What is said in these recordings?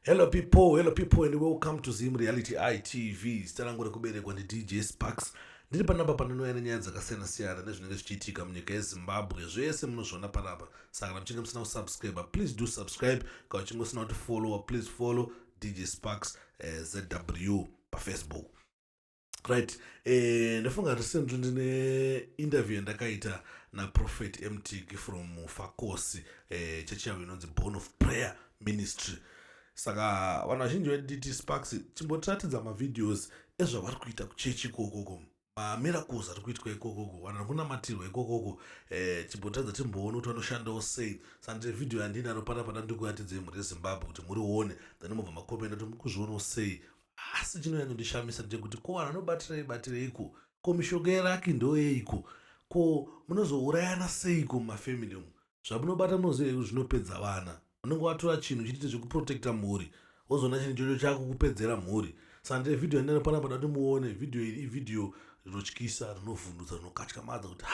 Hello people, and welcome to Zim Reality ITV. Starangura kuberekwa ndi DJ Sparks. Ndiri panapa panonwena nyaya dzakasiyana-siyana nezvinenge zvichiitika munyika yeZimbabwe. Zvese munozviona panapa. Saka muchinge musina kusubscribe, please do subscribe. Kana muchinge musina kuti follow, please follow DJ Sparks ZW pa Facebook. Right. Ndafunga recently ndine interview yandakaita na Prophet MT from Fakosi, church yawo inonzi Born of Prayer Ministry. Saka vanhu vazhinji veDJ Sparks chimbotiratidza mavideos ezvavari kuita kuchechi ikokoko, mamiracles ari kuitwa ikokoko, vanhu vari kunamatirwa ikokoko, chimbotiratidza timboona kuti vanoshandawo sei. Saka video yandinaro panapa ndikuratidze mhuri yeZimbabwe kuti murione, then mubva makomenda kuti mukuzvionawo sei. Asi chinonyanyondishamisa ndechekuti ko vanhu vanobatireiko, ko mishonga yeraki ndoyeiko, ko munozourayana seiko mumafamily umu. Zvamunobata munoziva zvinopedza vana. Unenge watora chinhu chitite zvekuprotecta mhuri, wozoona chinhu chocho chakukupedzera mhuri. Saka video yandinaro panapa kuti muone video iyi video rinotyisa, rinovhundutsa, rinokatyamadza kuti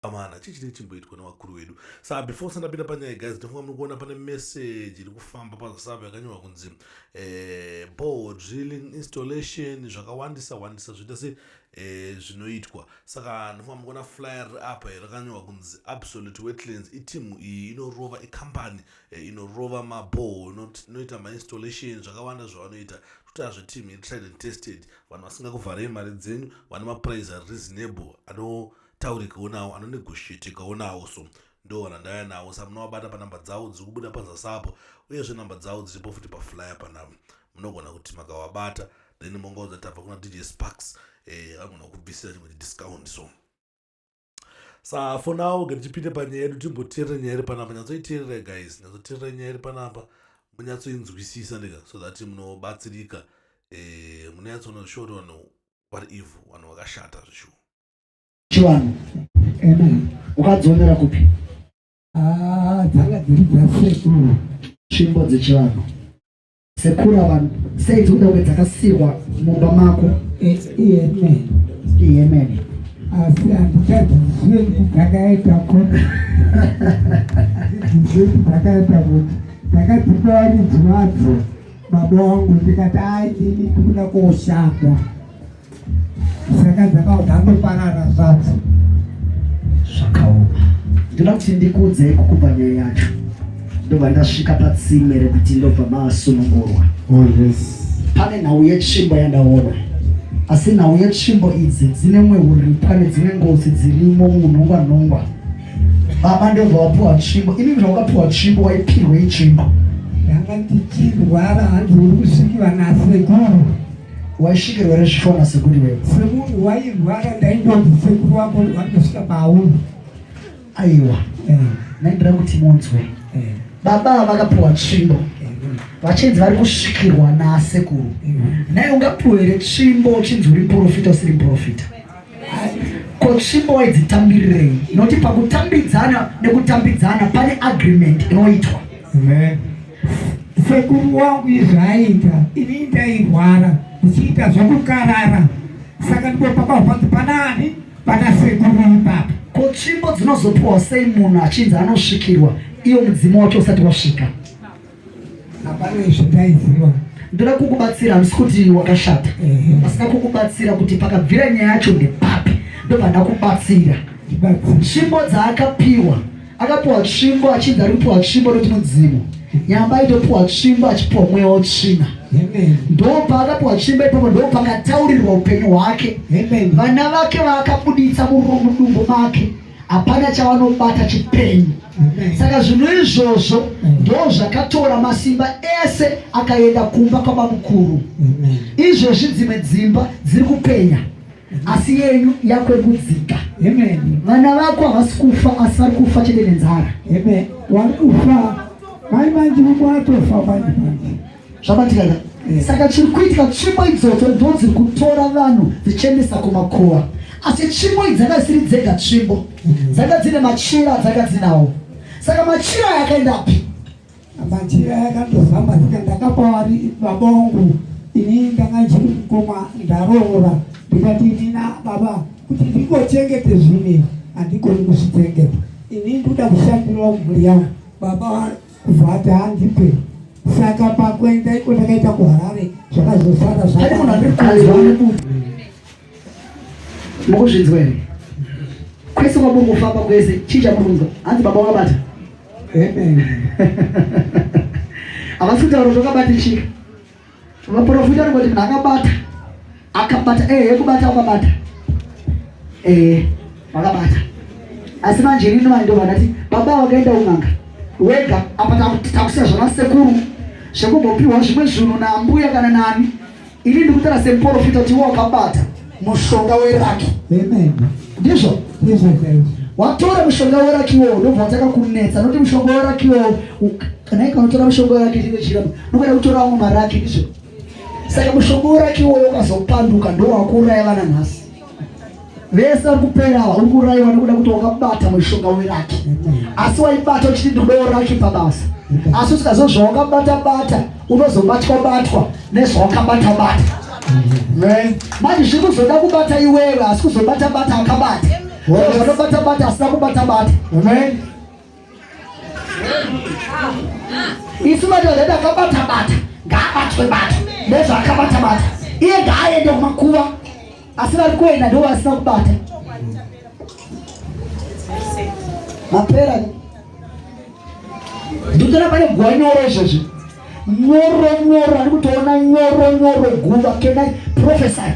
amana chichi chimboitwa nevakuru vedu. Saka before sandapinda panyaya guys, ndinofunga muri kuona pane message iri kufamba pazasava yakanyorwa kunzi bore drilling installation zvakawandisa zvinoita se zvinoitwa. Saka ndinofunga muri kuona flyer apa rakanyorwa kunzi Absolute Wetlands. Itimu iyi inorova ikampani inorova mabore inoita mainstallation zvakawanda zvavanoita kuti azvetimu iri tried and tested, vanhu vasingakuvharei mari dzenyu, vane maprice ari reasonable, taurikawo nawo, anonegotiatekawo nawo. So ndo vandaya nawo. Saka munovabata panamba dzavo dziri kubuda pazasi apo, uyezve namba dzavo dziripo futi paflyer panapa. Munogona kuti makavabata then mongaudza tabva kuna DJ Sparks agona kubvisira chimwe discount. So for now ngatichipinde panyaya yedu timboteerera nyaya iri panapa. Nyatsoiteerera guys, nyatsoteerera nyaya iri panapa, munyatsoinzwisisa ndega, so that munobatsirika, munyatsoona zvishoto vanhu vari evil, vanhu vakashata zvishuwa. Chiwano. Amen. Ukadzonera kupi? Dzanga dziri dzasekuru. Nzvimbo dzechivanhu. Sekuru vanhu sei dzinoda kunge dzakasirwa mumba mako? Amen. Amen. Asi handikadzizive kuti dzakaita kuti. Ndizive kuti dzakaita kuti. Ndakadzipiwa ndidzivadzo baba vangu ndikati ini ndikuda koshanda. Saka dzakaudhandoparara zvadzo. Zvakaoma. Ndoda kuti ndikuudze kubva nyaya yacho. Ndobva ndasvika patsime rekuti ndobva masunungurwa. Pane nhau yetsvimbo yandaona. Asi nhau yetsvimbo idzi dzine mwehuri, pane dzimwe ngozi dzirimo munhongwa. Baba ndobva wapiwa tsvimbo. Ini zvawakapiwa tsvimbo waipirwa itsvimbo. Ndanga ndichirwara handiri kusvikiwa nasekuru. Waisvikirwa rezvishona sekuru wewe. Semunhu wairwara ndaindoti sekuru wako wandosvika pauri. Aiwa. Naindira kuti munzwe. Baba vakapiwa tsvimbo. Vachenzi vari kusvikirwa nasekuru. Naye ungapiwa here tsvimbo uchinzi uri profita usiri profita? Ko tsvimbo waidzitambirirei? Nokuti pakutambidzana nekutambidzana pane agreement inoitwa. Sekuru wangu izvaita, ini ndairwara, ndichiita zvokukarara. Saka ndipo pakabva panani pana sekuru ipapa. Ko tsvimbo dzinozopiwa sei munhu achinzi anosvikirwa iyo mudzimu wacho usati wasvika? Hapana zvindaiziva. Ndoda kukubatsira, handisi kuti wakashata. Pasina kukubatsira kuti pakabvira nyaya yacho ndepapi. Ndobva ndakubatsira. Tsvimbo dzaakapiwa, akapiwa tsvimbo achinzi ari kupiwa tsvimbo noti mudzimu. Nyamba aitopiwa tsvimbo achipiwa mweya wetsvina. Ndopaakapiwa tsvimbo ipapo ndopakataurirwa upenyu hwake. Vana vake vaakabuditsa mudumbu make, hapana chavanobata chipenyu. Saka zvinhu izvozvo ndo zvakatora masimba ese akaenda kumba kwabamukuru. Izvezvi dzimwe dzimba dziri kupenya, asi yenyu yakwekudzika. Vana vako havasi kufa, asi vari kufa chete nenzara. Vari kufa. Mai manji mukwatofa manji. Zvabatikana. Saka chiri kuitika tsvimbo idzodzo ndo dziri kutora vanhu dzichiendesa kumakuva. Asi tsvimbo idzi dzakasiri dzega tsvimbo. Dzanga dzine machira dzakadzinawo. Saka machira yakaendapi? Machira yakandozamba ndakapa vari baba vangu. Ini ndanga ndiri mukoma ndaroora. Ndikati inina baba kuti ndingochengete zvine handikoni kuzvichengeta. Ini ndoda kushandirawo mhuri yangu. Baba kubva ati handipe saka pakwenda iko ndakaita kuharare zvakazosara pane munhu andikazwa mukuzvinzwa here kwese kwamuri kufamba kwese chii chamurunzwa hanzi baba wakabata havasi kutaura zvakabatisika vaprofita anongoti munhu akabata yekubata wakabata wakabata asi manje inini mando vandati baba wakaenda un'anga wega apa takusiya zvana sekuru zvekugopiwa zvimwe zvinhu naambuya kana nani ini ndikutara semuprofita kuti iwe wakabata mushonga weraki ndizvo watora mushonga weraki iwowo ndobva watakakunetsa nokuti mushonga weraki iwowo kana ikanotora mushonga weraki tinechirama nokuda kutora wamwe maraki ndizvo saka mushonga weraki iwowo ukazopanduka ndowakuuraya vana nhasi vese vari kupera uri kuraiwa nekuda kuti wakabata mushonga weraki asi waibata uchiti ndodo raki pabasa asi usikazozva wakabata unozobatwa nezvawakabata manje zviri kuzoda kubata iwewe asi kuzobata akabata vanobata asina kubata isu madhodha akabata ngaabatwe nezvaakabata iye ngaaende kumakuva asi vari kuenda ndo vasina kubata mapera ndikutona pane guva nyoro izvozvi nyoro ari kutoona nyoro guva kena profesai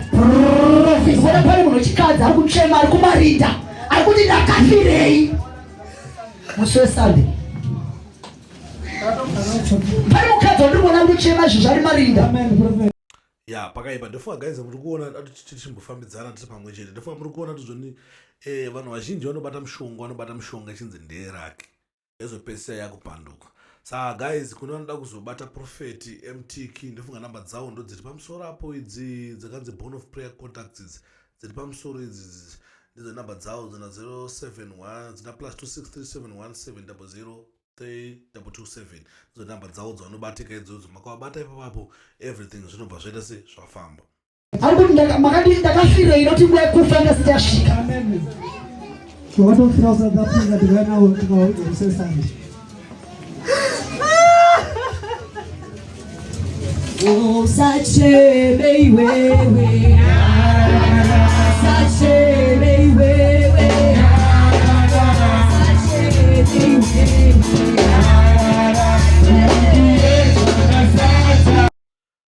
ona pane munhu wechikadzi ari kuchema ari kumarinda ari kuti ndakafirei musi wesunday pane mukadzi wandikuona ari kuchema izvo zvari marinda ya pakaipa ndofunga guys muri kuona tichimbofambidzana tiri pamwe chete ndofunga muri kuona tizvoni vanhu vazhinji vanobata mushonga ichinzi ndeeraki ezopedzisira yakupanduka saka guys kune vanoda kuzobata profeti mtk ndofunga namba dzavo ndo dziri pamusoro apo idzi dzakanzi bone of prayer contacts idzi dziri pamusoro idzi ndidzo namba dzavo dzina 071 dzina +2637170 3227 idzo namba dzavo dzavanobatika idzodzo makavabata ipapapo everything zvinobva zvaita se zvafamba ari kuti makadii ndakafirei noti nguva yekufa ingasati yasvika watofira usadzapinga tikanawo tikauisesanje usacheme iwewe sacheme iwewe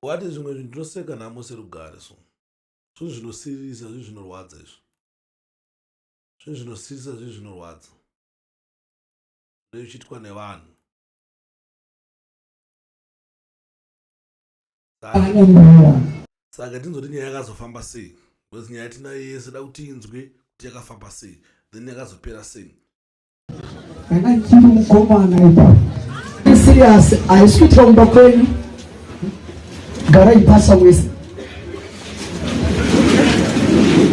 wati zvimwe zvinhu ndinoseka nhamo serugare so zvinhu zvinosirisa zvinhu zvinorwadza izvo zvinhu zvinosirisa zvinhu zvinorwadza zvichiitwa nevanhu saka tinzoti nyaya yakazofamba sei because nyaya tinayo yese da kuti inzwe kuti yakafamba sei then yakazopera sei kana chiri mukomana ipa serious haisi kuitira kumba kwenyu gara ipasa wese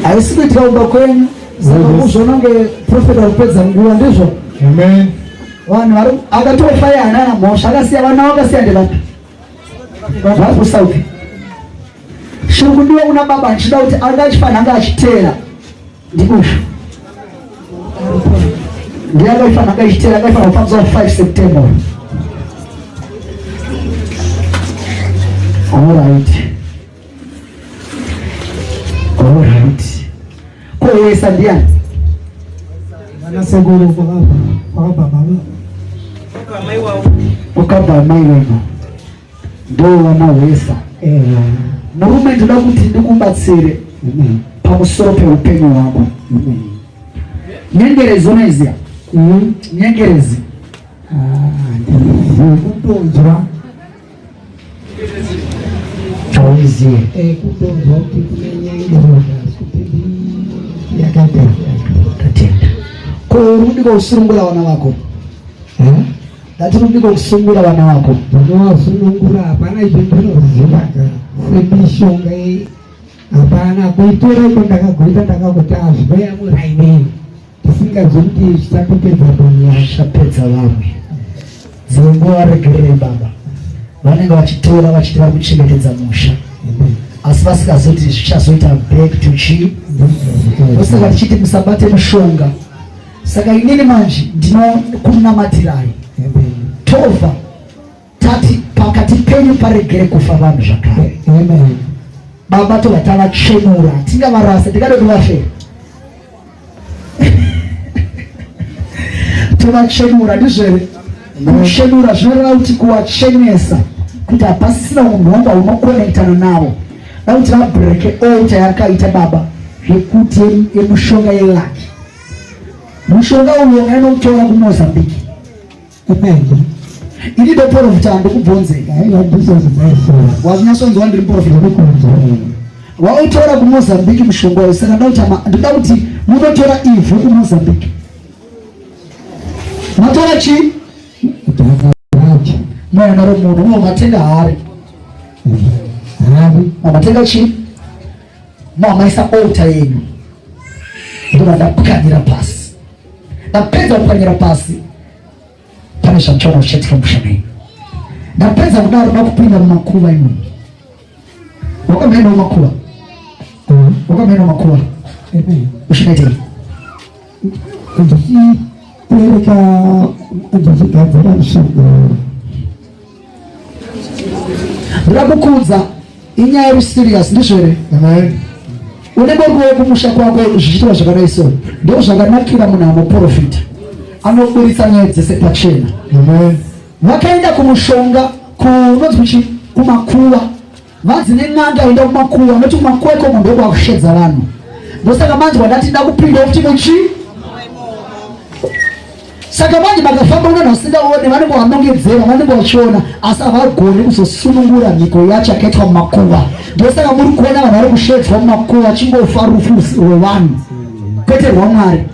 haisi kuitira kumba kwenyu saka kuzvonange profeta wakupedza nguva ndizvo vanhu vari akatofaya hanana mhosva akasiya vana vakasiya ndevapa vari kusauti shungu ndiwe una baba ndichida kuti anga achifanira anga achiteera ndikusho ndiye akaifanira anga achiteera akaifanira kufambisa 5 September. Alright. Kuwesa ndiani? vanasekuru kwakabva baba ukabva mai wenu ndo vanawesa murume ndoda kuti ndikubatsire pamusoro peupenyu hwako nyengerezi unoiziva nyengerezi kutonzwa chauiziye kutonzwa kuti kune nyengerezi kuti yakatenda kurudika kusunungura vana vako ndatirudika kusunungura vana vako unovasunungura hapana izvo ndinozivaga semishonga hapana kuitora iko ndakagoita ndakakuti azvinoyamurainei tisingazi kuti zvichapedza dunia zvapedza vamwe dzimwe nguva regererei baba vanenge vachitora vachitira kuchengetedza musha asi vasikazoti zvichazoita back to chi osaka tichiti musabate mushonga saka inini manje ndinokunamatirai tova tati pakati penyu paregere kufa vanhu zvakare. Amen. Baba tovatavachenura tingavarasa tikade kuvafera tovachenura ndizvere. Kuchenura zvinoreva kuti kuvachenesa kuti hapasisina munhu wanga unokonekitana navo. Da kuti vabhureke altar yakaita baba zvekuti yemushonga yelaki. Mushonga uyo anoutora kuMozambique. Amen. Ini ndoprofita ndokubvunzei. Wazvinyatsonzwa ndiri muprofita. Wautora kuMozambique mushonga uyo. Saka ndoda kuti munotora ivhu kuMozambique. Matora chi? Mwana romunhu mumatenga hari. Mamatenga chi? Mamaisa altar yenyu. Ndoda ndapwanyira pasi. Ndapedza kupwanyira pasi. Pane zvamuchaona zvichaitika mushana. Ndapedza kudaro ndakupinda mumakuva imomo. Wakamhena mumakuva. Wakamhena mumakuva. Uchinaitei? Ndichipereka ndichigadzira mushonga. Ndakukudza inyaya iri serious ndizvere. Unenge uriwo kumusha kwako zvichiitwa zvakadai so. Ndo zvakanakira munhu anoprofita. Anoburitsa nyaya dzese pachena. Vakaenda kumushonga kunonzi kumakuva. Vanzi nen'anga aenda kumakuva noti kumakuva ikomo ndiko kwakushedza vanhu. Ndosaka manje wadati ndakupinda kuti muchi. Saka manje makafamba unono usingaone vanenge vanongedzera vanenge vachiona asi havagoni kuzosunungura mhiko yacho yakaitwa mumakuva. Ndosaka muri kuona vanhu vari kushedzwa mumakuva vachingofa rufu rwevanhu kwete rwaMwari.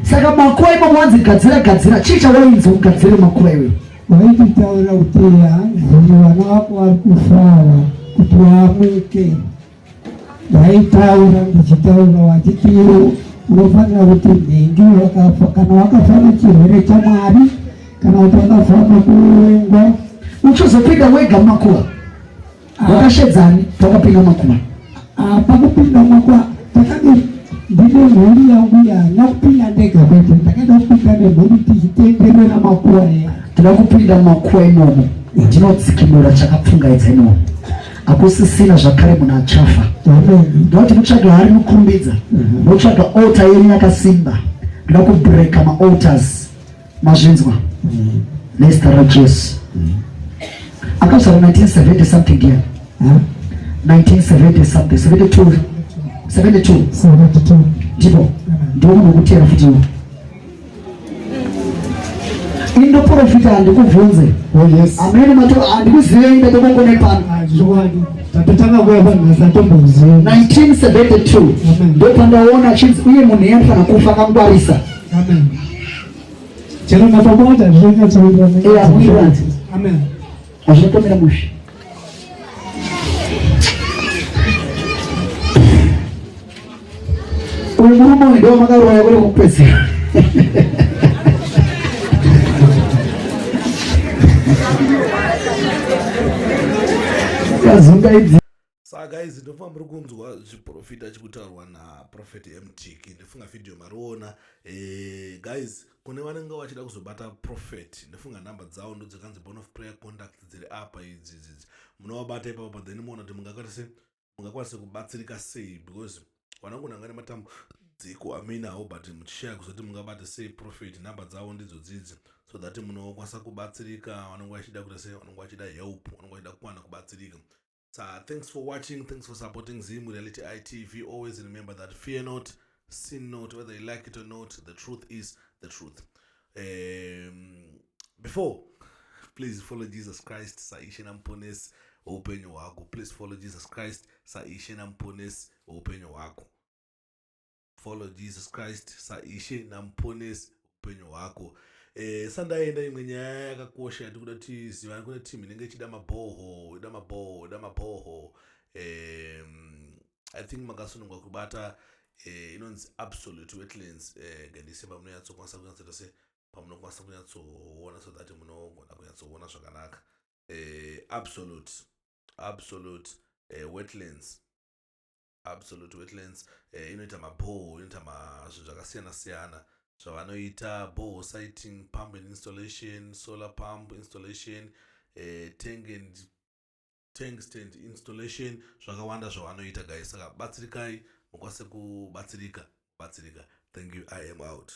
Saka makuva imomo wanzi gadzira chii chawainzi ugadzire makuva iwe? Vaititaura kuti hanzi vana vako vari kufara kuti vamuke. Vaitaura ndichitaura vachiti unofanira kuti nhingi kana wakafa nechirwere chaMwari kana kuti wakafa nokuvengwa uchizopinda wega mumakuva. Wakashedzani pakapinda mumakuva? Pakupinda mumakuva takati ndine mhuri yangu yana kupinda ndega kwete. Ndakaenda kupinda nemhuri tichitenderera makuva eya. Toda kupinda mumakuva imomo. Ndinodzikinura chakapfungaidza imomo. Hakusisina zvakare munhu achafa. Ndoti mutsvaga hari mukurumbidza. Mutsvaga altar yenyu yakasimba. Ndoda kubreaka maaltars. Mazvinzwa? Nezita raJesu. Akazvarwa 1970 something here. 1970 something. 72. 72. Ndipo ndiwo munhu wokutera futi iwo. Indoprofita handikubvunze. Amene mato handikuzivei ndatokongoone pano. 1972 ndopandaona achinzi uye munhu yanofanira kufa akangwarisa. Chero napapota zvakatsoira. Hazvinotomira mushe. Uyu murume uyu ndo makaroya kuri kupedzera. Saka guys, ndofunga muri kunzwa zviprofita chikutaurwa naprofeti MTK. Ndofunga video mariona. Guys, kune vanenge vachida kuzobata prophet, ndofunga namba dzavo ndo dzakanzi Bone of Prayer Contact dziri apa idzi. Munovabata ipapo then muona kuti mungakwanisa kubatsirika sei, because vanongonanga nematambudziko aminawo but muchishaya kuzoti mungabata sei prophet. Namba dzavo ndidzo dzidzi so that munokwanisa kubatsirika vanonge vachida kuita sei, vanonge vachida help, vanonge vachida kuwana kubatsirika. So thanks for watching, thanks for supporting Zimu Reality ITV. Always remember that fear not, sin not, whether you like it or not, the truth is the truth. Before, please follow Jesus Christ, Saishe Nampones, open your wako. Please follow Jesus Christ, Saishe Nampones, open your wako. Follow Jesus Christ, Saishe Nampones, open your wako. Sandaenda imwe nyaya yakakosha tikuda tiziva kune timu inenge ichida maboho. I think makasunungwa kubata inonzi absolute wetlands gandise pamunonyatsokwanisa kunyatsota se pamunokwanisa kunyatsoona so that munogona kunyatsoona zvakanaka. Absolute wetlands. Absolute wetlands inoita maboho, inoita zvinhu zvakasiyana-siyana zvavanoita borehole siting, pump and installation, solar pump installation, tank stand installation, zvakawanda zvavanoita guys. Saka batsirikai, mukwanise kubatsirika. Thank you, I am out.